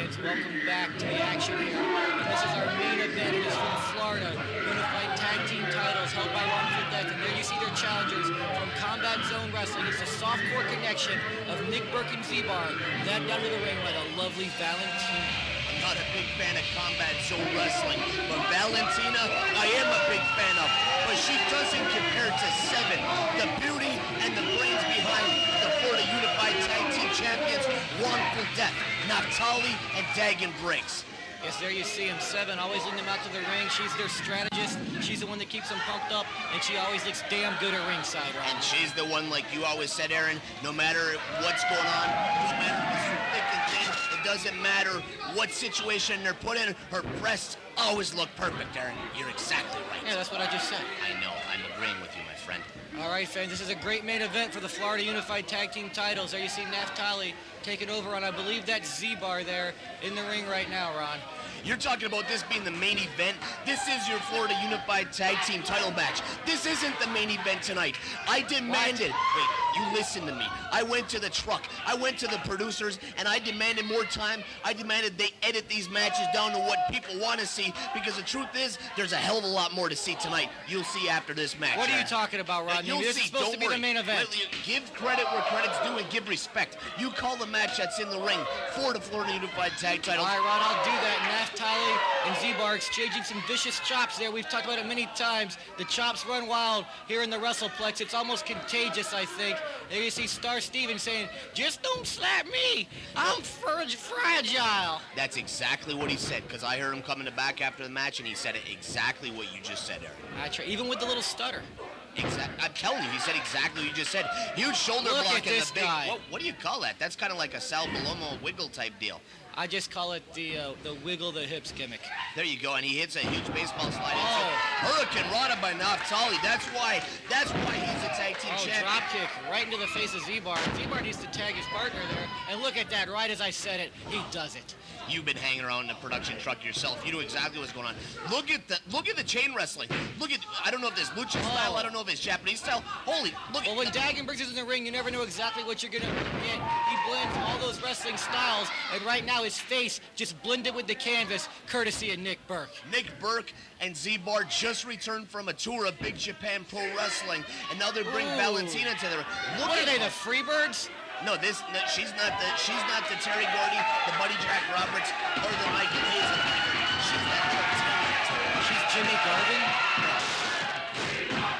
fans, welcome back to the action here. And this is our main event. It is from Florida. Unified Tag Team titles held by Wrongful. And there you see their challengers from Combat Zone Wrestling. It's the softcore connection of Berk and Z-Barr. That down to the ring by the lovely Valentina. I'm not a big fan of Combat Zone Wrestling, but Valentina, I am a big fan of. But she doesn't compare to Seven, the beauty and the brains behind the Florida Unified Tag Team Champions, Wrongful Death, Naftali, and Dagan Briggs. Yes, there you see him. Seven, always leading them out to the ring. She's their strategist. She's the one that keeps them pumped up, and she always looks damn good at ringside, right? And she's the one, like you always said, Aaron, no matter what's going on, no matter what's through thick and thin, it doesn't matter what situation they're put in, her breasts always look perfect, Aaron. You're exactly right. Yeah, that's what I just said. I know. I'm agreeing with you, my friend. All right, fans, this is a great main event for the Florida Unified Tag Team titles. There you see Naftali taking over on, I believe that's Z-Barr there in the ring right now, Ron. You're talking about this being the main event. This is your Florida Unified Tag Team title match. This isn't the main event tonight. I demanded, wait, you listen to me. I went to the truck. I went to the producers, and I demanded more time. I demanded they edit these matches down to what people want to see, because the truth is, there's a hell of a lot more to see tonight. You'll see after this match. What are you talking about, Ron? This is supposed to be the main event. Give credit where credit's due and give respect. You call the match that's in the ring for the Florida Unified Tag titles. All right, Ron, I'll do that. Naftali and Z-Barr exchanging some vicious chops there. We've talked about it many times. The chops run wild here in the WrestlePlex. It's almost contagious, I think. There you see Star Steven saying, "Just don't slap me. I'm fragile." That's exactly what he said, because I heard him coming back after the match, and he said exactly what you just said, Eric. I try, even with the little stutter. I'm telling you, he said exactly what you just said. Huge shoulder Look block at and this the big. guy. What do you call that? That's kind of like a Sal Balomo wiggle type deal. I just call it the wiggle the hips gimmick. There you go, and he hits a huge baseball slide. Oh. Hurricane Rana by Naftali. That's why he's a tag team champion. Drop kick right into the face of Z-Barr. Z-Barr needs to tag his partner there. And look at that, right as I said it, he does it. You've been hanging around in the production truck yourself. You know exactly what's going on. Look at the chain wrestling. Look at, I don't know if this lucha style, I don't know if it's Japanese style. Holy, look at. Well, when Dagan Briggs is in the ring, you never know exactly what you're gonna get. He blends all those wrestling styles, and right now his face just blended with the canvas, courtesy of Berk. Berk and Z-Barr just returned from a tour of Big Japan Pro Wrestling, and now they bring Valentina to the ring. What are they, the Freebirds? No, she's not the Terry Gordy, the Buddy Jack Roberts, or the Michael Hayes. She's that She's Jimmy Garvin.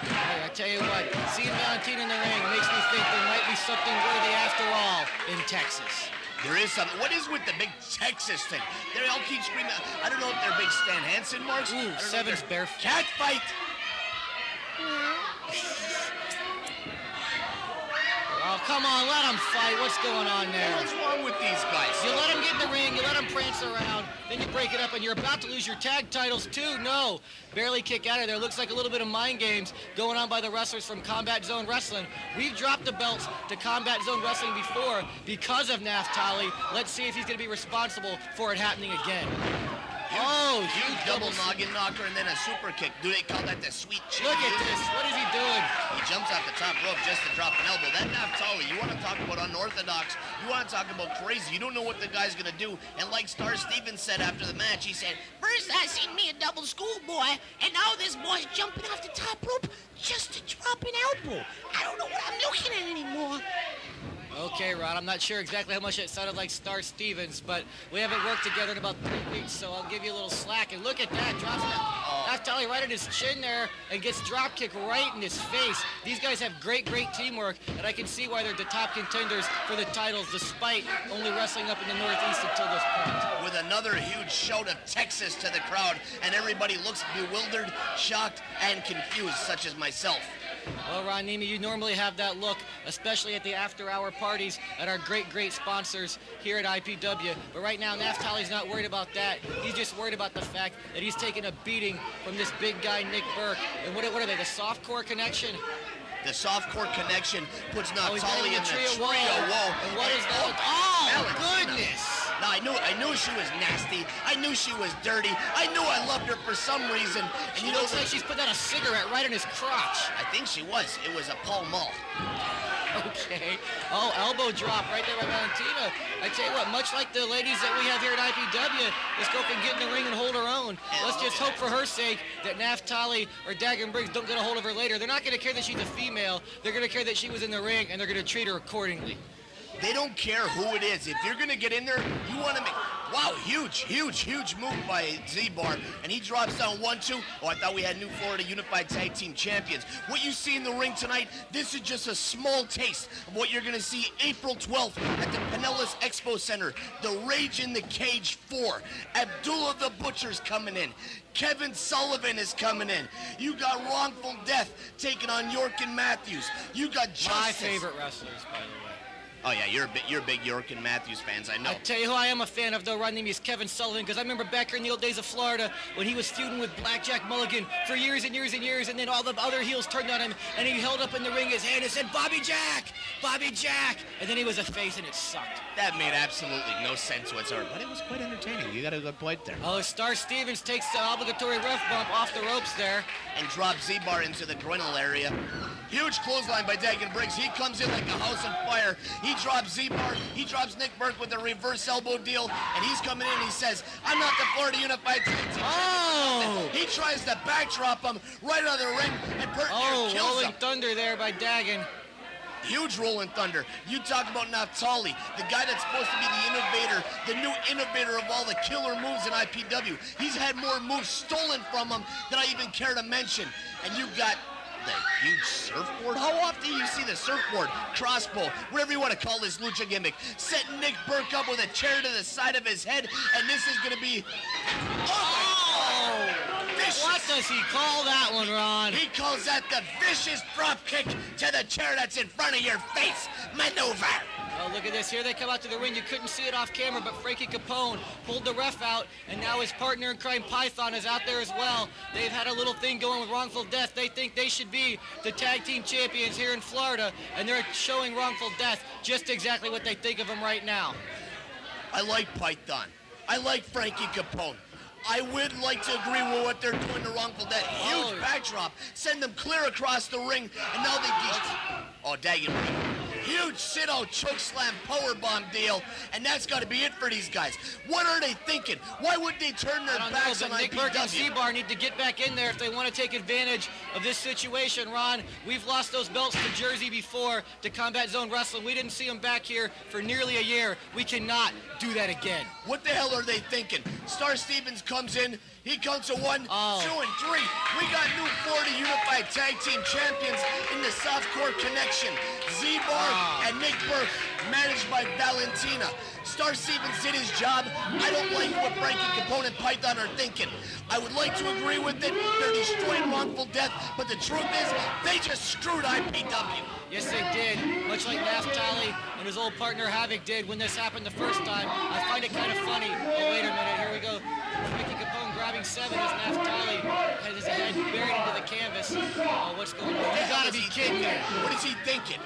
Hey, I tell you what, seeing Valentina in the ring makes me think there might be something worthy after all in Texas. There is something. What is with the big Texas thing? They all keep screaming. I don't know if they're big Stan Hansen marks. Ooh, Seven's bear. Cat fight. Oh, come on, let them fight. What's going on there? What's wrong with these guys? You let them get in the ring, you let them prance around, then you break it up, and you're about to lose your tag titles, too. No, barely kick out of there. Looks like a little bit of mind games going on by the wrestlers from Combat Zone Wrestling. We've dropped the belts to Combat Zone Wrestling before because of Naftali. Let's see if he's going to be responsible for it happening again. Huge double noggin knocker and then a super kick. Do they call that the sweet chin? Look at this. What is he doing? He jumps off the top rope just to drop an elbow. That Naftali, you want to talk about unorthodox. You want to talk about crazy. You don't know what the guy's going to do. And like Star Stevens said after the match, he said, "First I seen me a double schoolboy, and now this boy's jumping off the top rope just to drop an elbow. I don't know what I'm looking at anymore." Okay, Rod, I'm not sure exactly how much it sounded like Star Stevens, but we haven't worked together in about 3 weeks, so I'll give you a little slack. And look at that, drops Naftali right at his chin there and gets drop kick right in his face. These guys have great teamwork, and I can see why they're the top contenders for the titles, despite only wrestling up in the Northeast until this point. With another huge shout of Texas to the crowd, and everybody looks bewildered, shocked, and confused, such as myself. Well, Ron Neimi, you normally have that look, especially at the after-hour parties at our great sponsors here at IPW. But right now, Naftali's not worried about that. He's just worried about the fact that he's taking a beating from this big guy, Berk. And what are they, the softcore connection? The softcore connection puts Naftali in the trio. Whoa. And what is that? Oh, goodness! No, I knew she was nasty. I knew she was dirty. I knew I loved her for some reason. And she looks like she's put down a cigarette right in his crotch. I think she was. It was a Pall Mall. Okay. Oh, elbow drop right there by Valentina. I tell you what, much like the ladies that we have here at IPW, this girl can get in the ring and hold her own. Let's just hope for her sake that Naphtali or Dagan Briggs don't get a hold of her later. They're not going to care that she's a female. They're going to care that she was in the ring, and they're going to treat her accordingly. They don't care who it is. If you're going to get in there, you want to make... Wow, huge move by Z-Barr. And he drops down 1-2. Oh, I thought we had new Florida Unified Tag Team Champions. What you see in the ring tonight, this is just a small taste of what you're going to see April 12th at the Pinellas Expo Center. The Rage in the Cage 4. Abdullah the Butcher's coming in. Kevin Sullivan is coming in. You got Wrongful Death taking on York and Matthews. You got Justice. My favorite wrestlers, by the way. Oh yeah, you're big York and Matthews fans, I know. I tell you who I am a fan of, though, Ron Neimi, is Kevin Sullivan, because I remember back in the old days of Florida when he was feuding with Blackjack Mulligan for years and years and years, and then all the other heels turned on him, and he held up in the ring his hand and said, Bobby Jack! Bobby Jack! And then he was a face, and it sucked. That made absolutely no sense whatsoever, but it was quite entertaining. You got a good point there. Oh, Star Stevens takes the obligatory ref bump off the ropes there. And drops Z-Barr into the groinal area. Huge clothesline by Dagan Briggs. He comes in like a house on fire. He drops Z-Barr. He drops Nick Berk with a reverse elbow deal. And he's coming in and he says, I'm not the Florida Unified Tag Team. Oh! He tries to backdrop him right out of the ring. And Bert kills him. Rolling Thunder there by Dagan. Huge rolling thunder. You talk about Naphtali, the guy that's supposed to be the innovator, the new innovator of all the killer moves in IPW. He's had more moves stolen from him than I even care to mention. And you got the huge surfboard. How often do you see the surfboard, crossbow, whatever you want to call this lucha gimmick, setting Nick Berk up with a chair to the side of his head, and this is going to be... Oh! Vicious. What does he call that one, Ron? He calls that the vicious drop kick to the chair that's in front of your face maneuver. Oh, look at this. Here they come out to the ring. You couldn't see it off camera, but Frankie Capone pulled the ref out, and now his partner in crime, Python, is out there as well. They've had a little thing going with Wrongful Death. They think they should be the tag team champions here in Florida, and they're showing Wrongful Death just exactly what they think of him right now. I like Python. I like Frankie Capone. I would like to agree with what they're doing to Wrongful Death. Huge backdrop. Send them clear across the ring, and now they... Oh, Dagan. Huge sit-out chokeslam powerbomb deal, and that's got to be it for these guys. What are they thinking? Why would they turn their backs on Nick IPW? Berk and Z-Barr need to get back in there if they want to take advantage of this situation, Ron. We've lost those belts to Jersey before, to Combat Zone Wrestling. We didn't see them back here for nearly a year. We cannot do that again. What the hell are they thinking? Star Stevens comes in. He comes to 1, 2, and 3. We got new Florida Unified Tag Team Champions in the Softcore Connection. Z-Barr and Nick Berk, managed by Valentina. Star Stevens did his job. I don't like what Frankie Capone and Python are thinking. I would like to agree with it. They're destroying Wrongful Death, but the truth is, they just screwed IPW. Yes, they did. Much like Naphtali and his old partner Havoc did when this happened the first time. I find it kind of funny. Oh, wait a minute. Here we go. Frankie Capone grabbing 7 as Naphtali has his head buried into the canvas. Oh, what's going on? You gotta be kidding me. What is he thinking?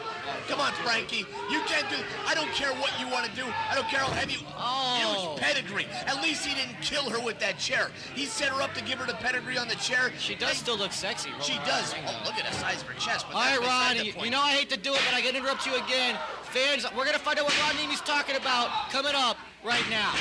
Come on, Frankie. You can't do... I don't care what you want to do. I don't care how heavy... Huge pedigree. At least he didn't kill her with that chair. He set her up to give her the pedigree on the chair. She does still look sexy. She does. Oh, look at the size of her chest. All right, Ron, you know I hate to do it, but I gotta interrupt you again. Fans, we're gonna find out what Ron Neimi's talking about coming up right now.